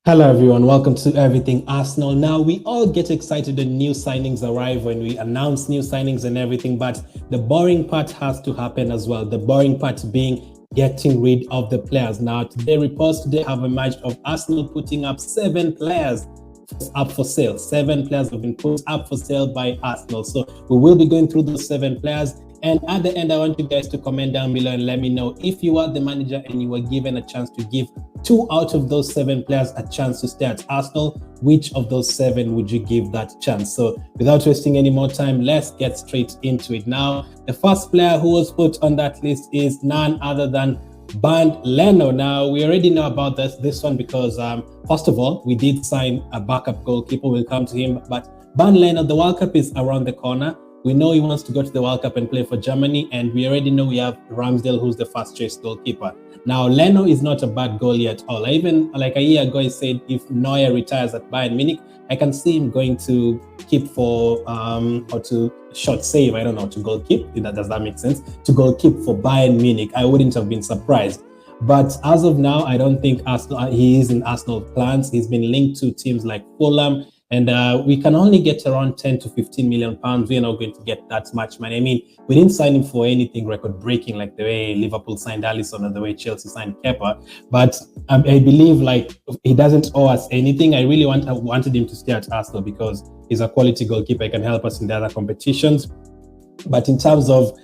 Hello everyone, welcome to Everything Arsenal. Now, we all get excited when new signings arrive, when we announce new signings and everything, but the boring part has to happen as well. The boring part being getting rid of the players. Now, reports today have emerged of Arsenal putting up 7 players up for sale. 7 players have been put up for sale by Arsenal. So we will be going through those 7 players. And at the end, I want you guys to comment down below and let me know if you are the manager and you were given a chance to give 2 out of those 7 players a chance to stay at Arsenal, which of those 7 would you give that chance? So without wasting any more time, let's get straight into it. Now, the first player who was put on that list is none other than Bernd Leno. Now, we already know about this one because, first of all, we did sign a backup goalkeeper. We'll come to him. But Bernd Leno, the World Cup is around the corner. We know he wants to go to the World Cup and play for Germany, and we already know we have Ramsdale, who's the first choice goalkeeper. Now, Leno is not a bad goalie at all. Even like a year ago, he said if Neuer retires at Bayern Munich, I can see him going to keep for or to short save. I don't know, to goalkeep. Does that make sense? To goalkeep for Bayern Munich, I wouldn't have been surprised. But as of now, I don't think he is in Arsenal plans. He's been linked to teams like Fulham. And we can only get around 10 to 15 million pounds. We're not going to get that much money. I mean, we didn't sign him for anything record-breaking like the way Liverpool signed Alisson or the way Chelsea signed Pepe. But I believe like he doesn't owe us anything. I really wanted him to stay at Arsenal because he's a quality goalkeeper. He can help us in the other competitions. But in terms of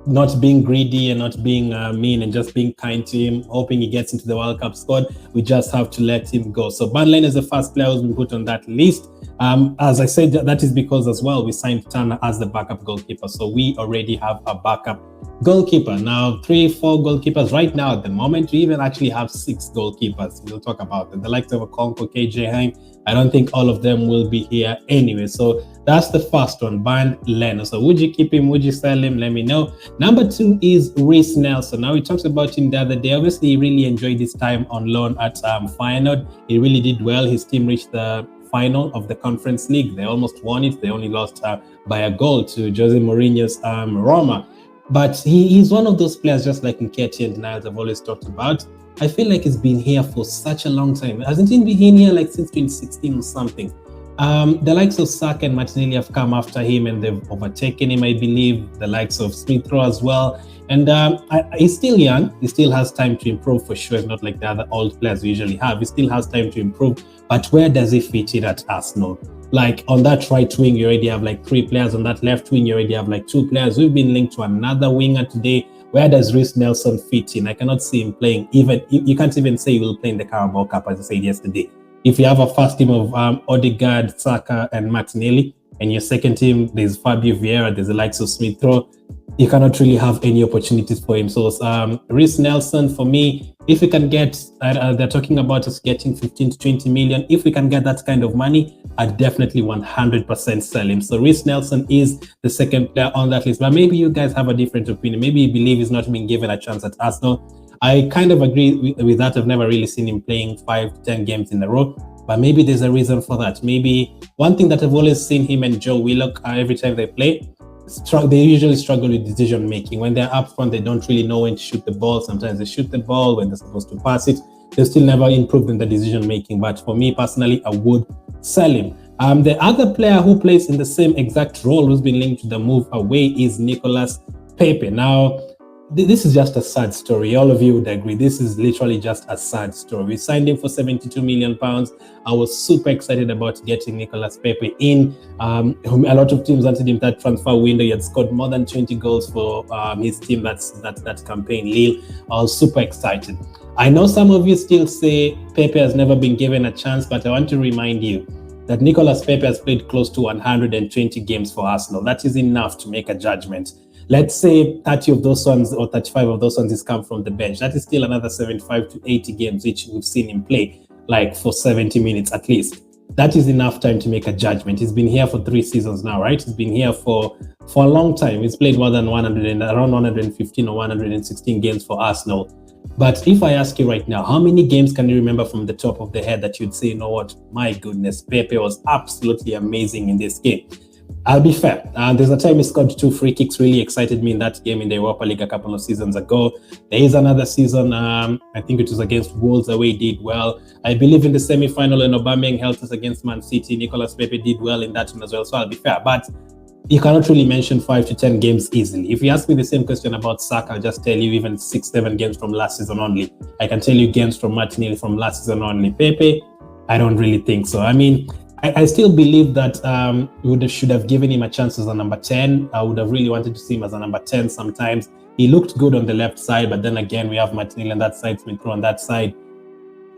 not being greedy and not being mean and just being kind to him, hoping he gets into the World Cup squad, we just have to let him go. So Bernd Leno is the first player who's been put on that list. As I said, that is because as well we signed Turner as the backup goalkeeper. So we already have a backup goalkeeper. Now, 3-4 goalkeepers right now at the moment. We even actually have 6 goalkeepers. We'll talk about them. The likes of Okonkwo, KJ Hein. I don't think all of them will be here anyway. So that's the first one, Bernd Leno. So would you keep him? Would you sell him? Let me know. Number 2 is Reiss Nelson. Now, we talked about him the other day. Obviously, he really enjoyed his time on loan at Feyenoord. He really did well. His team reached the final of the Conference League. They almost won it. They only lost by a goal to Jose Mourinho's Roma. But he's one of those players, just like Nketiah and Niles I've always talked about. I feel like he's been here for such a long time. Hasn't he been here like since 2016 or something? The likes of Saka and Martinelli have come after him and they've overtaken him, I believe. The likes of Smith Rowe as well. And he's still young. He still has time to improve for sure. It's not like the other old players we usually have. He still has time to improve. But where does he fit in at Arsenal? Like on that right wing, you already have like 3 players. On that left wing, you already have like 2 players. We've been linked to another winger today. Where does Reiss Nelson fit in? I cannot see him playing. Even you can't even say he will play in the Carabao Cup, as I said yesterday. If you have a first team of Odegaard, Saka, and Martinelli, and your second team, there's Fabio Vieira, there's the likes of Smith Rowe, you cannot really have any opportunities for him. So Reiss Nelson, for me, if we can get, they're talking about us getting 15 to 20 million. If we can get that kind of money, I'd definitely 100% sell him. So Reiss Nelson is the second player on that list. But maybe you guys have a different opinion. Maybe you believe he's not being given a chance at Arsenal. I kind of agree with that. I've never really seen him playing 5 to 10 games in a row. But maybe there's a reason for that. Maybe one thing that I've always seen him and Joe Willock, every time they play, they usually struggle with decision making. When they're up front, they don't really know when to shoot the ball. Sometimes they shoot the ball when they're supposed to pass it. They still never improved in the decision making. But for me personally, I would sell him. The other player who plays in the same exact role who's been linked to the move away is Nicolas Pepe. Now, this is just a sad story. All of you would agree. This is literally just a sad story. We signed him for 72 million pounds. I was super excited about getting Nicolas Pepe in. A lot of teams wanted him that transfer window. He had scored more than 20 goals for his team. That campaign, Lille. I was super excited. I know some of you still say Pepe has never been given a chance, but I want to remind you that Nicolas Pepe has played close to 120 games for Arsenal. That is enough to make a judgment. Let's say 30 of those ones or 35 of those ones is come from the bench. That is still another 75 to 80 games which we've seen him play, like for 70 minutes at least. That is enough time to make a judgment. He's been here for 3 seasons now, right? He's been here for a long time. He's played more than around 115 or 116 games for Arsenal. But if I ask you right now, how many games can you remember from the top of the head that you'd say, you know what, my goodness, Pepe was absolutely amazing in this game? I'll be fair. There's a time he scored 2 free kicks, really excited me in that game in the Europa League a couple of seasons ago. There is another season, I think it was against Wolves, the way he did well. I believe in the semi-final when Aubameyang helped us against Man City, Nicolas Pepe did well in that one as well, so I'll be fair. But you cannot really mention 5 to 10 games easily. If you ask me the same question about Saka, I'll just tell you even 6-7 games from last season only. I can tell you games from Martinelli from last season only. Pepe, I don't really think so. I mean, I still believe that we should have given him a chance as a number 10. I would have really wanted to see him as a number 10 sometimes. He looked good on the left side, but then again, we have Martinelli on that side, Smith-Rowe on that side.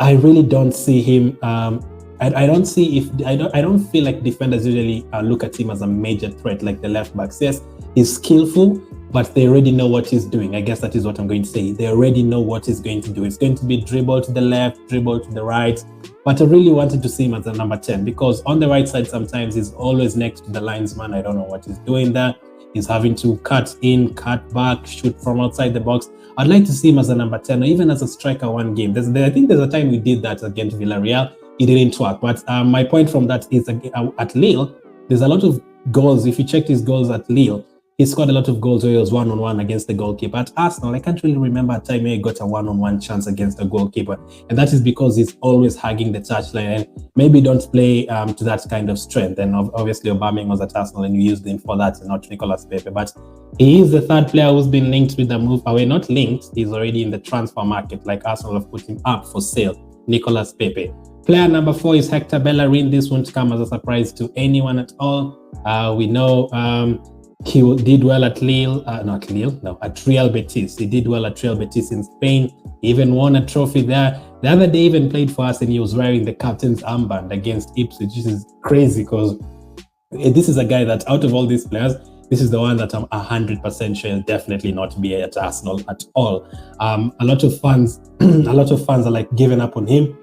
I really don't see him. I don't feel like defenders usually look at him as a major threat like the left backs. Yes, he's skillful, but they already know what he's doing. I guess that is what I'm going to say. They already know what he's going to do. It's going to be dribble to the left, dribble to the right. But I really wanted to see him as a number 10 because on the right side, sometimes he's always next to the linesman. I don't know what he's doing there. He's having to cut in, cut back, shoot from outside the box. I'd like to see him as a number 10 or even as a striker one game. I think there's a time we did that against Villarreal. It didn't work. But my point from that is at Lille, there's a lot of goals. If you check his goals at Lille, he scored a lot of goals where he was one-on-one against the goalkeeper. At Arsenal, I can't really remember a time where he got a one-on-one chance against the goalkeeper. And that is because he's always hugging the touchline and maybe don't play to that kind of strength. And obviously, Aubameyang was at Arsenal and we used him for that and not Nicolas Pepe. But he is the third player who's been linked with the move away. Not linked, he's already in the transfer market. Like Arsenal have put him up for sale, Nicolas Pepe. Player number 4 is Hector Bellerin. This won't come as a surprise to anyone at all. We know he did well at Lille, at Real Betis. He did well at Real Betis in Spain. He even won a trophy there. The other day, he even played for us and he was wearing the captain's armband against Ipswich, which is crazy because this is a guy that out of all these players, this is the one that I'm 100% sure will definitely not be at Arsenal at all. A lot of fans are like giving up on him.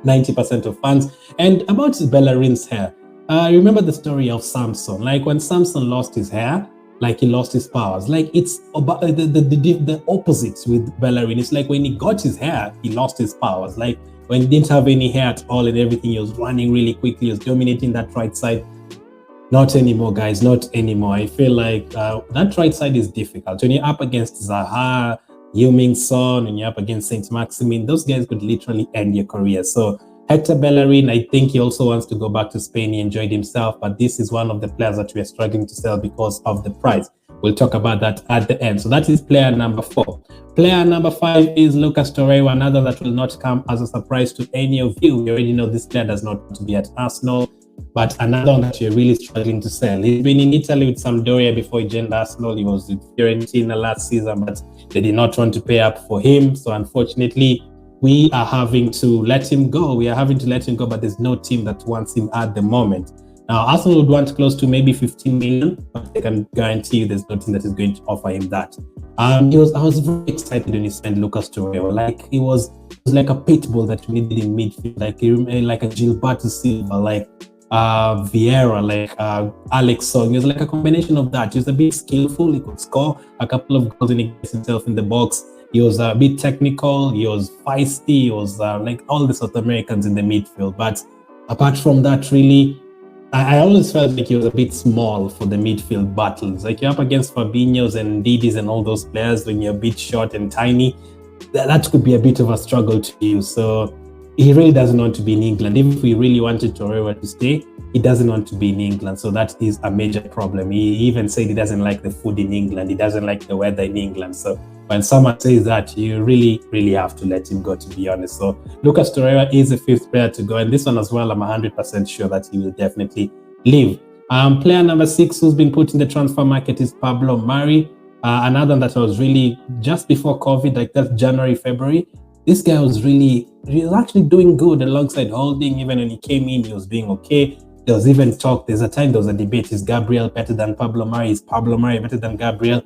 90% of fans. And about Bellerin's hair, remember the story of Samson. Like when Samson lost his hair, like he lost his powers. Like it's about the opposite with Bellerin. It's like when he got his hair, he lost his powers. Like when he didn't have any hair at all and everything, he was running really quickly, he was dominating that right side. Not anymore, guys, not anymore. I feel like that right side is difficult. When you're up against Zaha, Heung-min Son, and you're up against Saint-Maximin, those guys could literally end your career. So Hector Bellerin, I think he also wants to go back to Spain. He enjoyed himself, but this is one of the players that we are struggling to sell because of the price. We'll talk about that at the end. So that is player number 4. Player number 5 is Lucas Torreira, another that will not come as a surprise to any of you. We already know this player does not want to be at Arsenal, but another one that you're really struggling to sell. He's been in Italy with Sampdoria before he joined Arsenal. He was with Fiorentina last season, but they did not want to pay up for him. So unfortunately, we are having to let him go. But there's no team that wants him at the moment. Now, Arsenal would want close to maybe 15 million, but I can guarantee you there's no team that is going to offer him that. I was very excited when he signed Lucas Torreira. Like he was like a pit bull that we needed in midfield, like a Gilberto Silva, like Vieira, like Alex Song. He was like a combination of that. He was a bit skillful. He could score a couple of goals when he gets himself in the box. He was a bit technical. He was feisty. He was like all the South Americans in the midfield. But apart from that, really, I always felt like he was a bit small for the midfield battles. Like you're up against Fabinho's and Didis and all those players when you're a bit short and tiny. That could be a bit of a struggle to you. So he really doesn't want to be in England. Even if we really wanted Torreira to stay, he doesn't want to be in England. So that is a major problem. He even said he doesn't like the food in England. He doesn't like the weather in England. So when someone says that, you really, really have to let him go, to be honest. So Lucas Torreira is the 5th player to go. And this one as well, I'm 100% sure that he will definitely leave. Player number 6 who's been put in the transfer market is Pablo Mari. Another that was really just before COVID, like that's January, February. This guy was actually doing good alongside Holding. Even when he came in, he was doing okay. There was even talk, there was a debate, is Gabriel better than Pablo Mari? Is Pablo Mari better than Gabriel?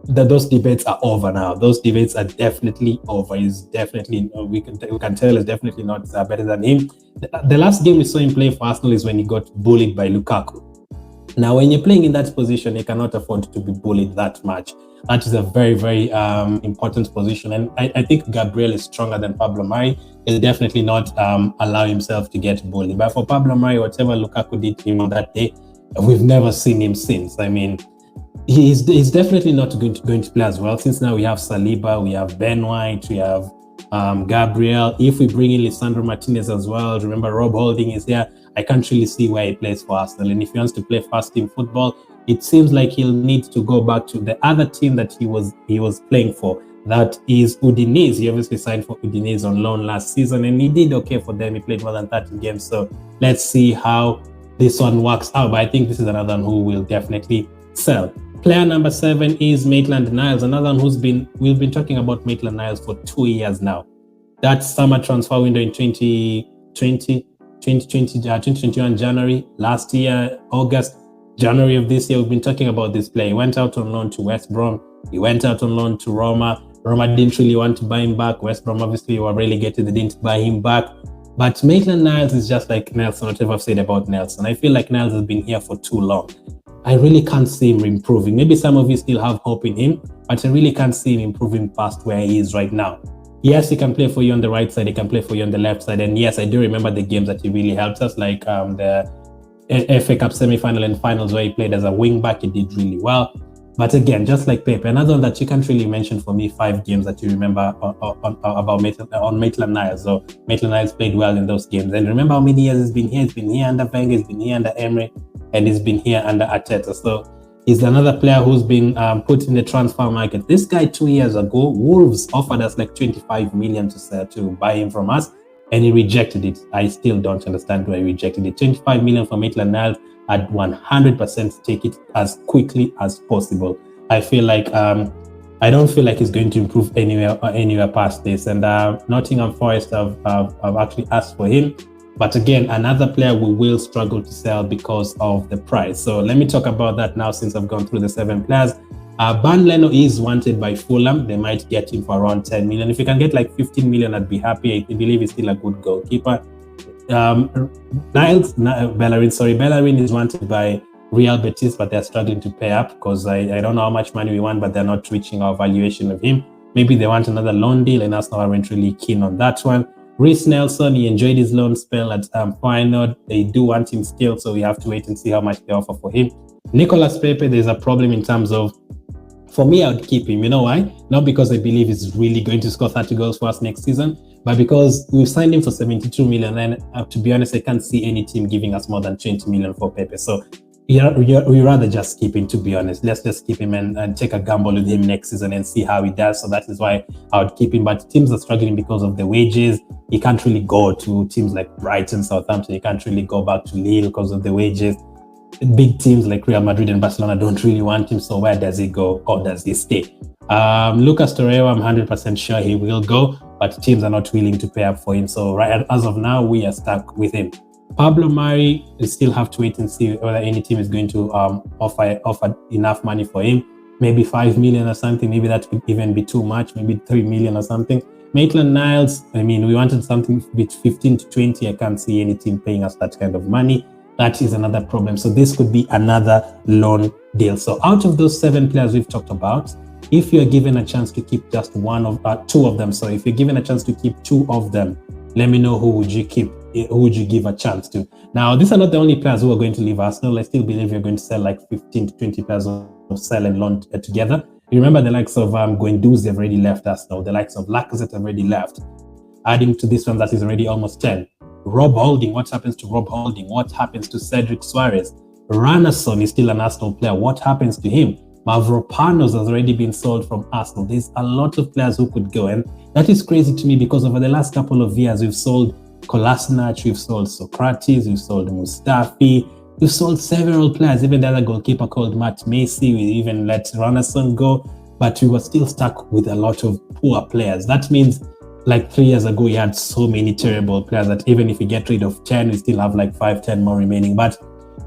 Those debates are over now. Those debates are definitely over. He's definitely, we can tell he's definitely not better than him. The last game we saw him play for Arsenal is when he got bullied by Lukaku. Now, when you're playing in that position, you cannot afford to be bullied that much. That is a very, very important position. And I think Gabriel is stronger than Pablo Mari. He'll definitely not allow himself to get bullied. But for Pablo Mari, whatever Lukaku did to him on that day, we've never seen him since. I mean, he's definitely not going to play as well, since now we have Saliba, we have Ben White, we have Gabriel. If we bring in Lisandro Martinez as well, remember Rob Holding is there. I can't really see where he plays for Arsenal. And if he wants to play first team football, it seems like he'll need to go back to the other team that he was playing for. That is Udinese. He obviously signed for Udinese on loan last season, and he did okay for them. He played more than 30 games. So let's see how this one works out. But I think this is another one who will definitely sell. Player number 7 is Maitland-Niles, another one we've been talking about Maitland-Niles for 2 years now. That summer transfer window in 2021 January, last year, August, January of this year, we've been talking about this player. He went out on loan to West Brom. He went out on loan to Roma. Roma didn't really want to buy him back. West Brom obviously were relegated. They didn't buy him back. But Maitland-Niles is just like Nelson, whatever I've said about Nelson. I feel like Niles has been here for too long. I really can't see him improving. Maybe some of you still have hope in him, but I really can't see him improving past where he is right now. Yes, he can play for you on the right side, he can play for you on the left side. And yes, I do remember the games that he really helped us, like the FA Cup semi-final and finals where he played as a wing-back. He did really well. But again, just like Pepe, another one that you can't really mention for me 5 games that you remember about Maitland-Niles. So Maitland-Niles played well in those games. And remember how many years he's been here? He's been here under Wenger, he's been here under Emery, and he's been here under Arteta. So he's another player who's been put in the transfer market. This guy 2 years ago, Wolves offered us like 25 million to buy him from us, and he rejected it. I still don't understand why he rejected it. 25 million for Maitland-Niles. I'd 100% take it as quickly as possible. I feel like I don't feel like he's going to improve anywhere past this. And Nottingham Forest have actually asked for him. But again, another player we will struggle to sell because of the price. So let me talk about that now, since I've gone through the 7 players. Bernd Leno is wanted by Fulham. They might get him for around 10 million. If you can get like 15 million, I'd be happy. I believe he's still a good goalkeeper. Bellerin is wanted by Real Betis, but they're struggling to pay up because I don't know how much money we want, but they're not reaching our valuation of him. Maybe they want another loan deal, and Arsenal aren't really keen on that one. Reiss Nelson, he enjoyed his loan spell at Feyenoord. They do want him still, so we have to wait and see how much they offer for him. Nicolas Pepe, there's a problem in terms of, for me, I would keep him. You know why? Not because I believe he's really going to score 30 goals for us next season, but because we signed him for 72 million, and to be honest, I can't see any team giving us more than 20 million for Pepe. So we rather just keep him, to be honest. Let's just keep him and take a gamble with him next season and see how he does. So that is why I would keep him. But teams are struggling because of the wages. He can't really go to teams like Brighton, Southampton. He can't really go back to Lille because of the wages. Big teams like Real Madrid and Barcelona don't really want him. So where does he go, or does he stay? Lucas Torreira, I'm 100% sure he will go, but teams are not willing to pay up for him. So right as of now, we are stuck with him. Pablo Mari, we still have to wait and see whether any team is going to offer enough money for him. Maybe 5 million or something. Maybe that could even be too much. Maybe 3 million or something. Maitland-Niles, I mean, we wanted something with 15 to 20. I can't see any team paying us that kind of money. That is another problem. So this could be another loan deal. So out of those 7 players we've talked about, if you're given a chance to keep just 2 of them, so if you're given a chance to keep 2 of them, let me know who would you keep, who would you give a chance to. Now, these are not the only players who are going to leave Arsenal. I still believe you're going to sell like 15 to 20 players of sell and loan together. You remember the likes of Guendouzi have already left Arsenal. The likes of Lacazette have already left. Adding to this one, that is already almost 10. Rob Holding, what happens to Rob Holding? What happens to Cedric Suarez? Ranasson is still an Arsenal player. What happens to him? Mavropanos has already been sold from Arsenal. There's a lot of players who could go, and that is crazy to me because over the last couple of years, we've sold Kolasinac, we've sold Socrates, we've sold Mustafi, we've sold several players, even the other goalkeeper called Matt Macy. We even let Ranasson go, but we were still stuck with a lot of poor players. That means like 3 years ago, we had so many terrible players that even if we get rid of 10, we still have like 5, 10 more remaining. But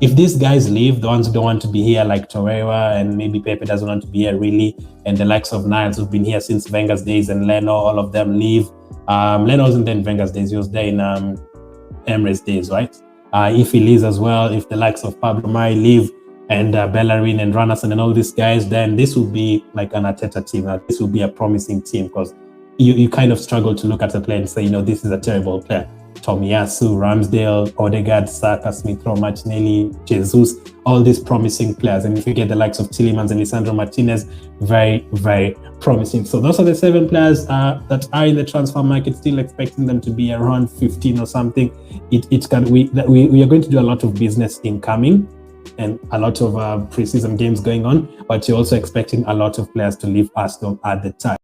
if these guys leave, the ones who don't want to be here, like Torreira, and maybe Pepe doesn't want to be here really, and the likes of Niles who've been here since Wenger's days, and Leno, all of them leave. Leno wasn't there in Wenger's days, he was there in Emery's days, right? If he leaves as well, if the likes of Pablo Mari leave, and Bellerin and Ranasson and all these guys, then this will be like an Arteta team. This will be a promising team, because you kind of struggle to look at a player and say, you know, this is a terrible player. Tomiyasu, Ramsdale, Odegaard, Saka, Smith-Rowe, Martinelli, Jesus, all these promising players. And if you get the likes of Tielemans and Lisandro Martinez, very, very promising. So those are the 7 players that are in the transfer market, still expecting them to be around 15 or something. We are going to do a lot of business incoming and a lot of pre-season games going on, but you're also expecting a lot of players to leave Arsenal at the time.